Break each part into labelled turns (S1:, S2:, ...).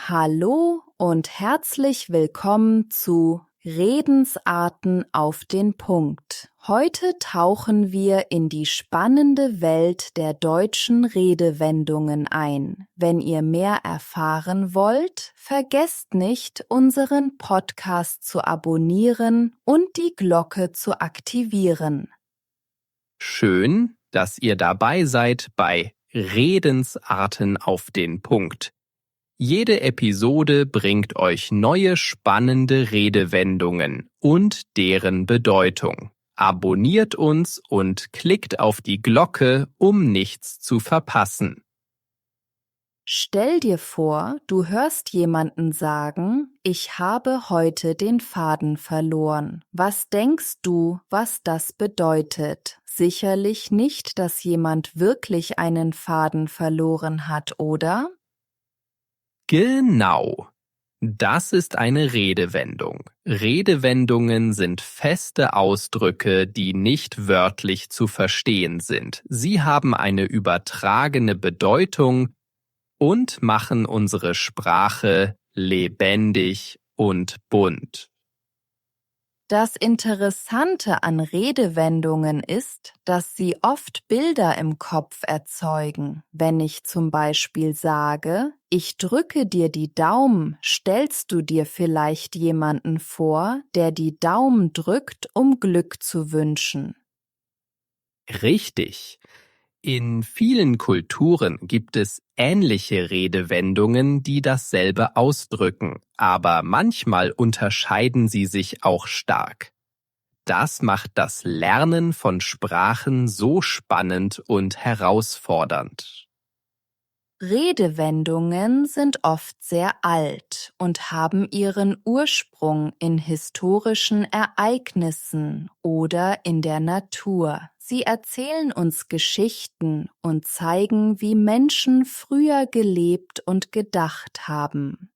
S1: Hallo und herzlich willkommen zu Redensarten auf den Punkt. Heute tauchen wir in die spannende Welt der deutschen Redewendungen ein. Wenn ihr mehr erfahren wollt, vergesst nicht, unseren Podcast zu abonnieren und die Glocke zu aktivieren.
S2: Schön, dass ihr dabei seid bei Redensarten auf den Punkt. Jede Episode bringt euch neue spannende Redewendungen und deren Bedeutung. Abonniert uns und klickt auf die Glocke, um nichts zu verpassen.
S1: Stell dir vor, du hörst jemanden sagen, ich habe heute den Faden verloren. Was denkst du, was das bedeutet? Sicherlich nicht, dass jemand wirklich einen Faden verloren hat, oder?
S2: Genau. Das ist eine Redewendung. Redewendungen sind feste Ausdrücke, die nicht wörtlich zu verstehen sind. Sie haben eine übertragene Bedeutung und machen unsere Sprache lebendig und bunt.
S1: Das Interessante an Redewendungen ist, dass sie oft Bilder im Kopf erzeugen. Wenn ich zum Beispiel sage, ich drücke dir die Daumen, stellst du dir vielleicht jemanden vor, der die Daumen drückt, um Glück zu wünschen.
S2: Richtig. In vielen Kulturen gibt es ähnliche Redewendungen, die dasselbe ausdrücken, aber manchmal unterscheiden sie sich auch stark. Das macht das Lernen von Sprachen so spannend und herausfordernd.
S1: Redewendungen sind oft sehr alt und haben ihren Ursprung in historischen Ereignissen oder in der Natur. Sie erzählen uns Geschichten und zeigen, wie Menschen früher gelebt und gedacht haben.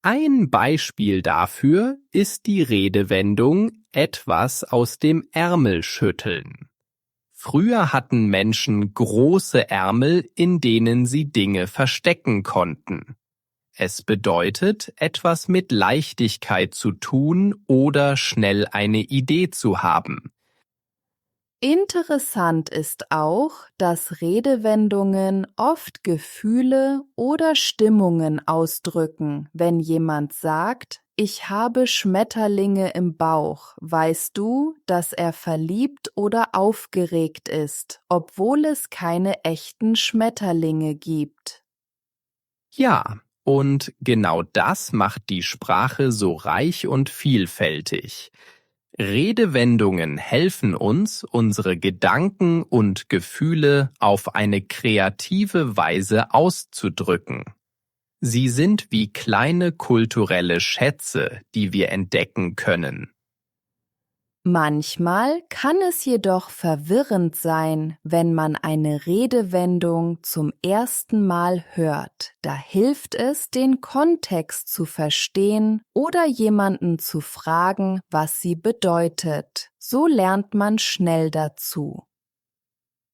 S2: Ein Beispiel dafür ist die Redewendung etwas aus dem Ärmel schütteln. Früher hatten Menschen große Ärmel, in denen sie Dinge verstecken konnten. Es bedeutet, etwas mit Leichtigkeit zu tun oder schnell eine Idee zu haben.
S1: Interessant ist auch, dass Redewendungen oft Gefühle oder Stimmungen ausdrücken. Wenn jemand sagt, ich habe Schmetterlinge im Bauch, weißt du, dass er verliebt oder aufgeregt ist, obwohl es keine echten Schmetterlinge gibt.
S2: Ja, und genau das macht die Sprache so reich und vielfältig. Redewendungen helfen uns, unsere Gedanken und Gefühle auf eine kreative Weise auszudrücken. Sie sind wie kleine kulturelle Schätze, die wir entdecken können.
S1: Manchmal kann es jedoch verwirrend sein, wenn man eine Redewendung zum ersten Mal hört. Da hilft es, den Kontext zu verstehen oder jemanden zu fragen, was sie bedeutet. So lernt man schnell dazu.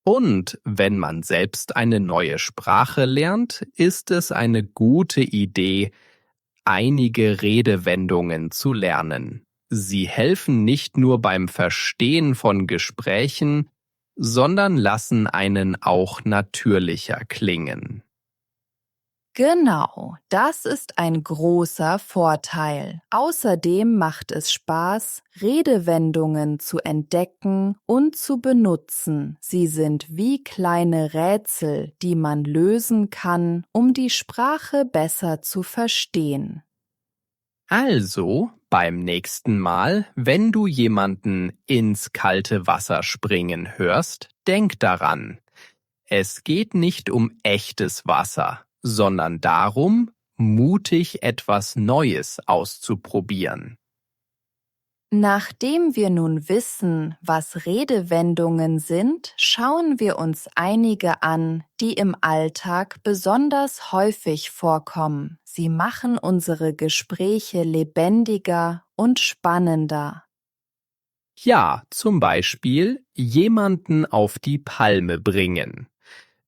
S2: Und wenn man selbst eine neue Sprache lernt, ist es eine gute Idee, einige Redewendungen zu lernen. Sie helfen nicht nur beim Verstehen von Gesprächen, sondern lassen einen auch natürlicher klingen.
S1: Genau, das ist ein großer Vorteil. Außerdem macht es Spaß, Redewendungen zu entdecken und zu benutzen. Sie sind wie kleine Rätsel, die man lösen kann, um die Sprache besser zu verstehen.
S2: Also, beim nächsten Mal, wenn du jemanden ins kalte Wasser springen hörst, denk daran. Es geht nicht um echtes Wasser, sondern darum, mutig etwas Neues auszuprobieren.
S1: Nachdem wir nun wissen, was Redewendungen sind, schauen wir uns einige an, die im Alltag besonders häufig vorkommen. Sie machen unsere Gespräche lebendiger und spannender.
S2: Ja, zum Beispiel jemanden auf die Palme bringen.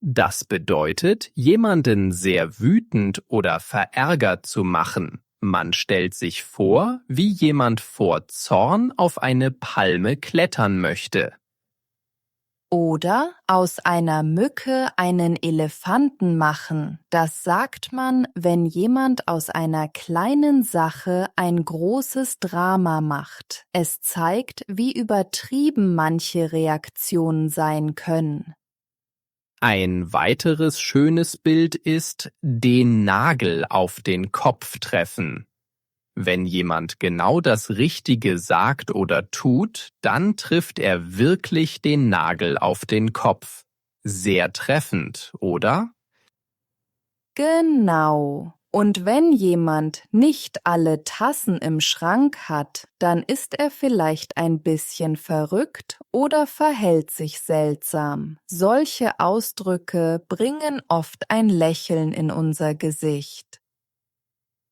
S2: Das bedeutet, jemanden sehr wütend oder verärgert zu machen. Man stellt sich vor, wie jemand vor Zorn auf eine Palme klettern möchte.
S1: Oder aus einer Mücke einen Elefanten machen. Das sagt man, wenn jemand aus einer kleinen Sache ein großes Drama macht. Es zeigt, wie übertrieben manche Reaktionen sein können.
S2: Ein weiteres schönes Bild ist den Nagel auf den Kopf treffen. Wenn jemand genau das Richtige sagt oder tut, dann trifft er wirklich den Nagel auf den Kopf. Sehr treffend, oder?
S1: Genau. Und wenn jemand nicht alle Tassen im Schrank hat, dann ist er vielleicht ein bisschen verrückt oder verhält sich seltsam. Solche Ausdrücke bringen oft ein Lächeln in unser Gesicht.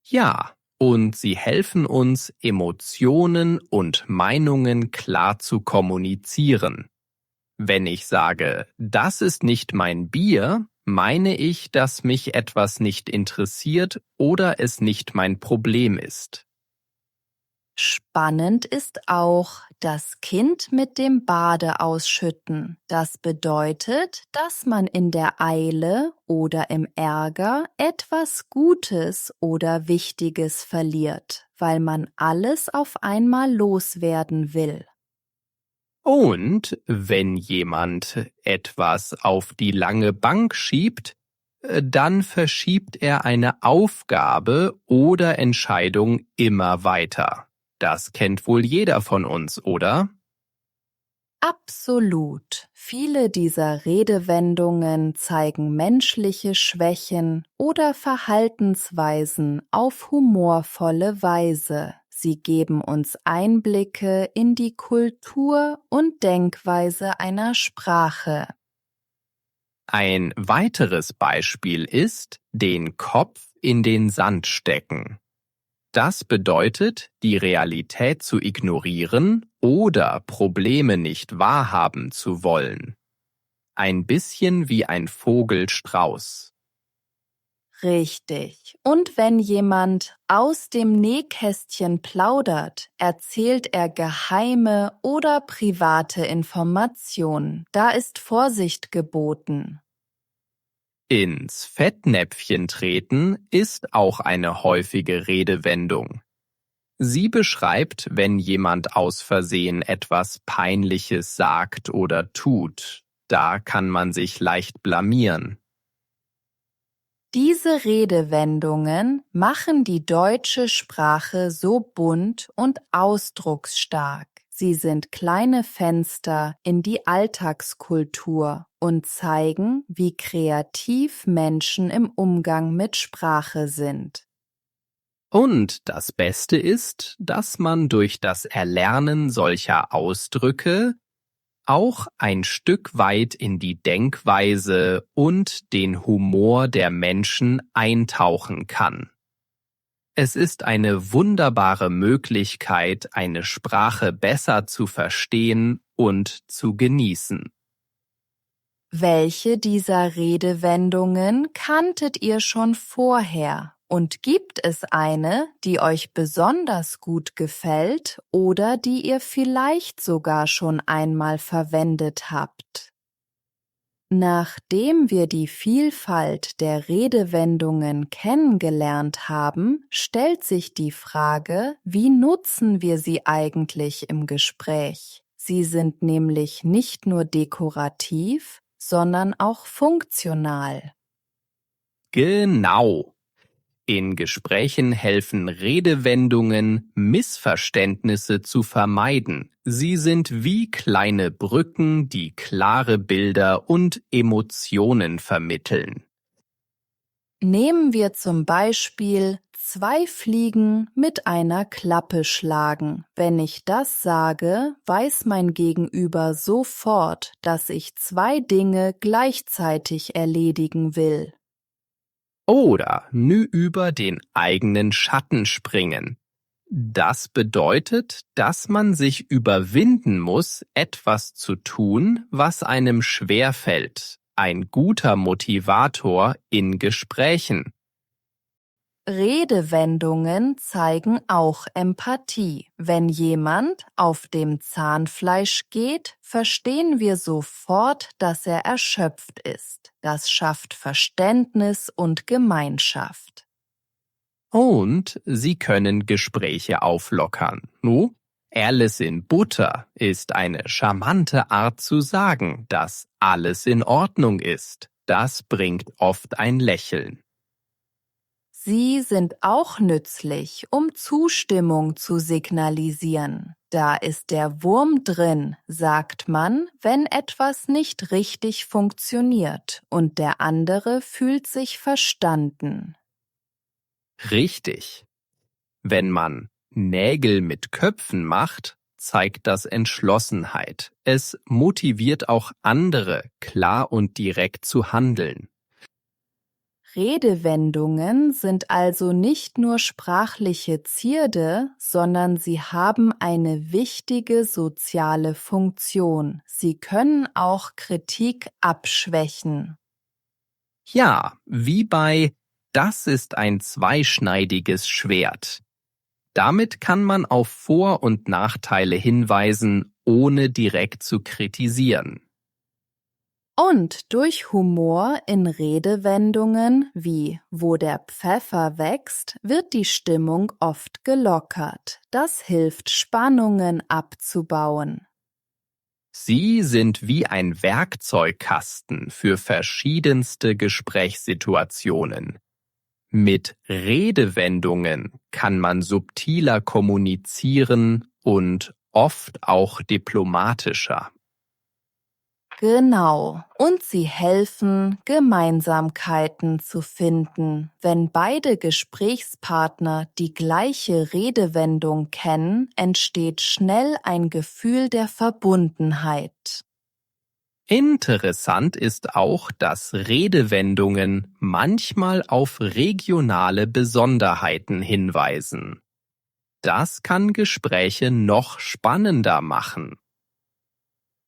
S2: Ja, und sie helfen uns, Emotionen und Meinungen klar zu kommunizieren. Wenn ich sage, das ist nicht mein Bier, meine ich, dass mich etwas nicht interessiert oder es nicht mein Problem ist.
S1: Spannend ist auch das Kind mit dem Bade ausschütten. Das bedeutet, dass man in der Eile oder im Ärger etwas Gutes oder Wichtiges verliert, weil man alles auf einmal loswerden will.
S2: Und wenn jemand etwas auf die lange Bank schiebt, dann verschiebt er eine Aufgabe oder Entscheidung immer weiter. Das kennt wohl jeder von uns, oder?
S1: Absolut. Viele dieser Redewendungen zeigen menschliche Schwächen oder Verhaltensweisen auf humorvolle Weise. Sie geben uns Einblicke in die Kultur und Denkweise einer Sprache.
S2: Ein weiteres Beispiel ist den Kopf in den Sand stecken. Das bedeutet, die Realität zu ignorieren oder Probleme nicht wahrhaben zu wollen. Ein bisschen wie ein Vogelstrauß.
S1: Richtig. Und wenn jemand aus dem Nähkästchen plaudert, erzählt er geheime oder private Informationen. Da ist Vorsicht geboten.
S2: Ins Fettnäpfchen treten ist auch eine häufige Redewendung. Sie beschreibt, wenn jemand aus Versehen etwas Peinliches sagt oder tut. Da kann man sich leicht blamieren.
S1: Diese Redewendungen machen die deutsche Sprache so bunt und ausdrucksstark. Sie sind kleine Fenster in die Alltagskultur und zeigen, wie kreativ Menschen im Umgang mit Sprache sind.
S2: Und das Beste ist, dass man durch das Erlernen solcher Ausdrücke auch ein Stück weit in die Denkweise und den Humor der Menschen eintauchen kann. Es ist eine wunderbare Möglichkeit, eine Sprache besser zu verstehen und zu genießen.
S1: Welche dieser Redewendungen kanntet ihr schon vorher? Und gibt es eine, die euch besonders gut gefällt oder die ihr vielleicht sogar schon einmal verwendet habt? Nachdem wir die Vielfalt der Redewendungen kennengelernt haben, stellt sich die Frage, wie nutzen wir sie eigentlich im Gespräch? Sie sind nämlich nicht nur dekorativ, sondern auch funktional.
S2: Genau. In Gesprächen helfen Redewendungen, Missverständnisse zu vermeiden. Sie sind wie kleine Brücken, die klare Bilder und Emotionen vermitteln.
S1: Nehmen wir zum Beispiel 2 Fliegen mit einer Klappe schlagen. Wenn ich das sage, weiß mein Gegenüber sofort, dass ich 2 Dinge gleichzeitig erledigen will.
S2: Oder über den eigenen Schatten springen. Das bedeutet, dass man sich überwinden muss, etwas zu tun, was einem schwerfällt. ein guter Motivator in Gesprächen.
S1: Redewendungen zeigen auch Empathie. Wenn jemand auf dem Zahnfleisch geht, verstehen wir sofort, dass er erschöpft ist. Das schafft Verständnis und Gemeinschaft.
S2: Und sie können Gespräche auflockern. Alles in Butter ist eine charmante Art zu sagen, dass alles in Ordnung ist. Das bringt oft ein Lächeln.
S1: Sie sind auch nützlich, um Zustimmung zu signalisieren. Da ist der Wurm drin, sagt man, wenn etwas nicht richtig funktioniert und der andere fühlt sich verstanden.
S2: Richtig. Wenn man Nägel mit Köpfen macht, zeigt das Entschlossenheit. Es motiviert auch andere, klar und direkt zu handeln.
S1: Redewendungen sind also nicht nur sprachliche Zierde, sondern sie haben eine wichtige soziale Funktion. Sie können auch Kritik abschwächen.
S2: Ja, wie bei Das ist ein zweischneidiges Schwert. Damit kann man auf Vor- und Nachteile hinweisen, ohne direkt zu kritisieren.
S1: Und durch Humor in Redewendungen wie wo der Pfeffer wächst, wird die Stimmung oft gelockert. Das hilft, Spannungen abzubauen.
S2: Sie sind wie ein Werkzeugkasten für verschiedenste Gesprächssituationen. Mit Redewendungen kann man subtiler kommunizieren und oft auch diplomatischer.
S1: Genau, und sie helfen, Gemeinsamkeiten zu finden. Wenn beide Gesprächspartner die gleiche Redewendung kennen, entsteht schnell ein Gefühl der Verbundenheit.
S2: Interessant ist auch, dass Redewendungen manchmal auf regionale Besonderheiten hinweisen. Das kann Gespräche noch spannender machen.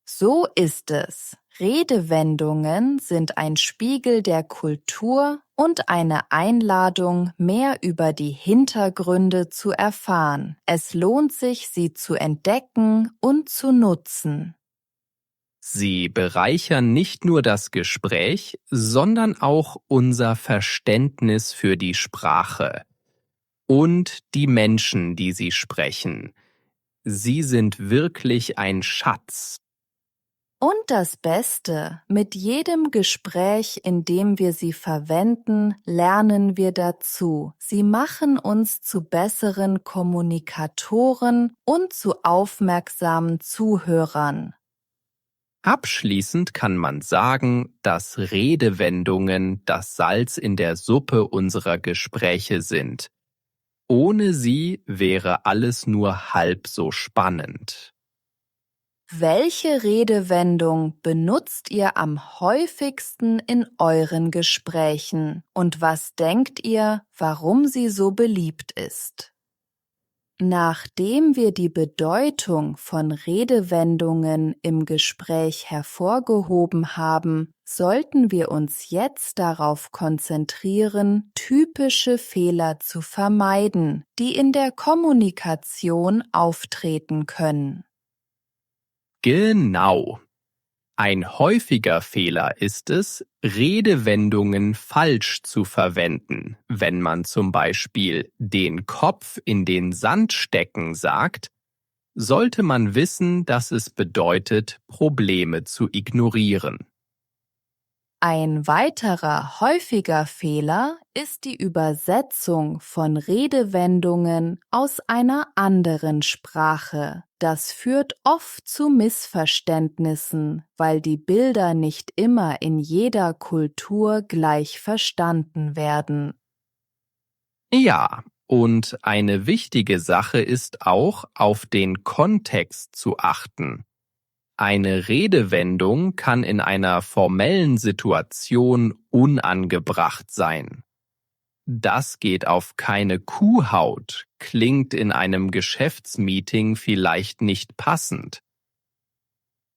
S1: So ist es. Redewendungen sind ein Spiegel der Kultur und eine Einladung, mehr über die Hintergründe zu erfahren. Es lohnt sich, sie zu entdecken und zu nutzen.
S2: Sie bereichern nicht nur das Gespräch, sondern auch unser Verständnis für die Sprache und die Menschen, die sie sprechen. Sie sind wirklich ein Schatz.
S1: Und das Beste, mit jedem Gespräch, in dem wir sie verwenden, lernen wir dazu. Sie machen uns zu besseren Kommunikatoren und zu aufmerksamen Zuhörern.
S2: Abschließend kann man sagen, dass Redewendungen das Salz in der Suppe unserer Gespräche sind. Ohne sie wäre alles nur halb so spannend.
S1: Welche Redewendung benutzt ihr am häufigsten in euren Gesprächen? Und was denkt ihr, warum sie so beliebt ist? Nachdem wir die Bedeutung von Redewendungen im Gespräch hervorgehoben haben, sollten wir uns jetzt darauf konzentrieren, typische Fehler zu vermeiden, die in der Kommunikation auftreten können.
S2: Genau. Ein häufiger Fehler ist es, Redewendungen falsch zu verwenden. Wenn man zum Beispiel den Kopf in den Sand stecken sagt, sollte man wissen, dass es bedeutet, Probleme zu ignorieren.
S1: Ein weiterer häufiger Fehler ist die Übersetzung von Redewendungen aus einer anderen Sprache. Das führt oft zu Missverständnissen, weil die Bilder nicht immer in jeder Kultur gleich verstanden werden.
S2: Ja, und eine wichtige Sache ist auch, auf den Kontext zu achten. Eine Redewendung kann in einer formellen Situation unangebracht sein. Das geht auf keine Kuhhaut, klingt in einem Geschäftsmeeting vielleicht nicht passend.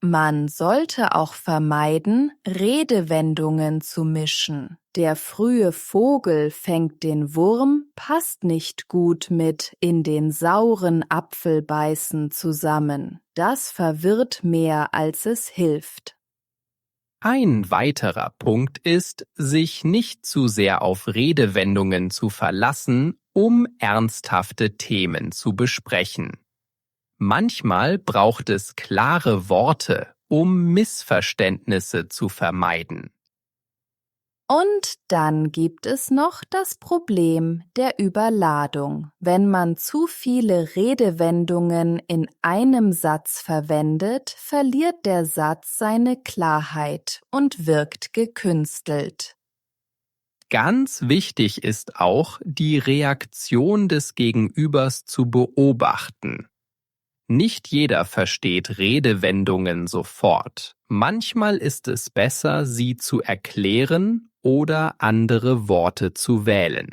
S1: Man sollte auch vermeiden, Redewendungen zu mischen. Der frühe Vogel fängt den Wurm passt nicht gut mit in den sauren Apfel beißen zusammen. Das verwirrt mehr, als es hilft.
S2: Ein weiterer Punkt ist, sich nicht zu sehr auf Redewendungen zu verlassen, um ernsthafte Themen zu besprechen. Manchmal braucht es klare Worte, um Missverständnisse zu vermeiden.
S1: Und dann gibt es noch das Problem der Überladung. Wenn man zu viele Redewendungen in einem Satz verwendet, verliert der Satz seine Klarheit und wirkt gekünstelt.
S2: Ganz wichtig ist auch, die Reaktion des Gegenübers zu beobachten. Nicht jeder versteht Redewendungen sofort. Manchmal ist es besser, sie zu erklären oder andere Worte zu wählen.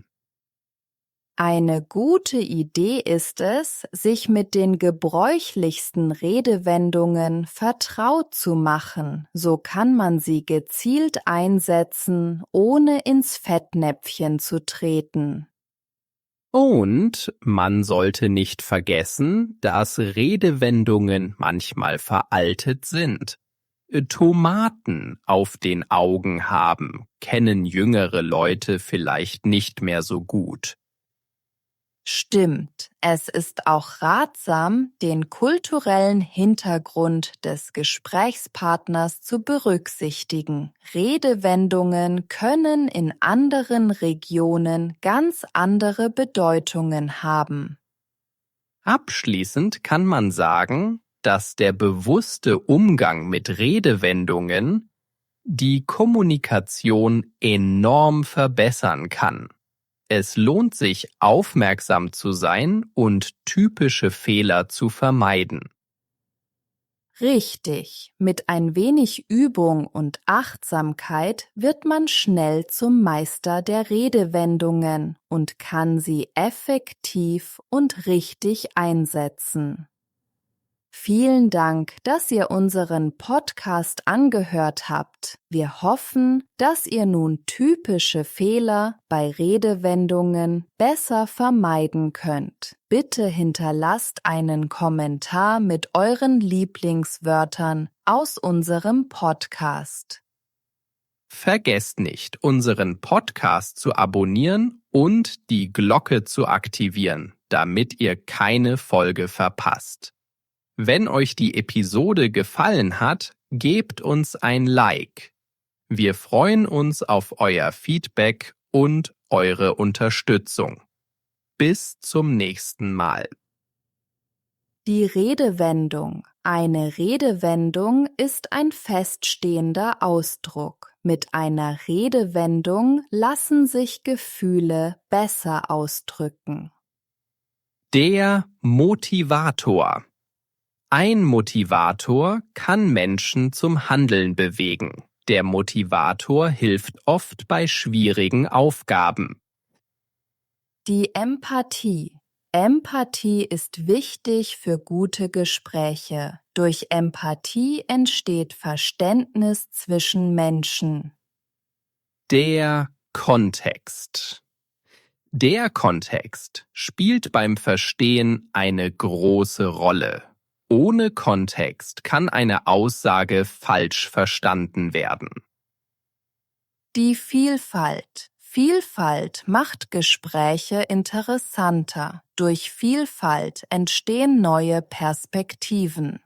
S1: Eine gute Idee ist es, sich mit den gebräuchlichsten Redewendungen vertraut zu machen. So kann man sie gezielt einsetzen, ohne ins Fettnäpfchen zu treten.
S2: Und man sollte nicht vergessen, dass Redewendungen manchmal veraltet sind. Tomaten auf den Augen haben, kennen jüngere Leute vielleicht nicht mehr so gut.
S1: Stimmt, es ist auch ratsam, den kulturellen Hintergrund des Gesprächspartners zu berücksichtigen. Redewendungen können in anderen Regionen ganz andere Bedeutungen haben.
S2: Abschließend kann man sagen, dass der bewusste Umgang mit Redewendungen die Kommunikation enorm verbessern kann. Es lohnt sich, aufmerksam zu sein und typische Fehler zu vermeiden.
S1: Richtig, mit ein wenig Übung und Achtsamkeit wird man schnell zum Meister der Redewendungen und kann sie effektiv und richtig einsetzen. Vielen Dank, dass ihr unseren Podcast angehört habt. Wir hoffen, dass ihr nun typische Fehler bei Redewendungen besser vermeiden könnt. Bitte hinterlasst einen Kommentar mit euren Lieblingswörtern aus unserem Podcast.
S2: Vergesst nicht, unseren Podcast zu abonnieren und die Glocke zu aktivieren, damit ihr keine Folge verpasst. Wenn euch die Episode gefallen hat, gebt uns ein Like. Wir freuen uns auf euer Feedback und eure Unterstützung. Bis zum nächsten Mal.
S1: Die Redewendung. Eine Redewendung ist ein feststehender Ausdruck. Mit einer Redewendung lassen sich Gefühle besser ausdrücken.
S2: Der Motivator. Ein Motivator kann Menschen zum Handeln bewegen. Der Motivator hilft oft bei schwierigen Aufgaben.
S1: Die Empathie. Empathie ist wichtig für gute Gespräche. Durch Empathie entsteht Verständnis zwischen Menschen.
S2: Der Kontext. Der Kontext spielt beim Verstehen eine große Rolle. Ohne Kontext kann eine Aussage falsch verstanden werden.
S1: Die Vielfalt. Vielfalt macht Gespräche interessanter. Durch Vielfalt entstehen neue Perspektiven.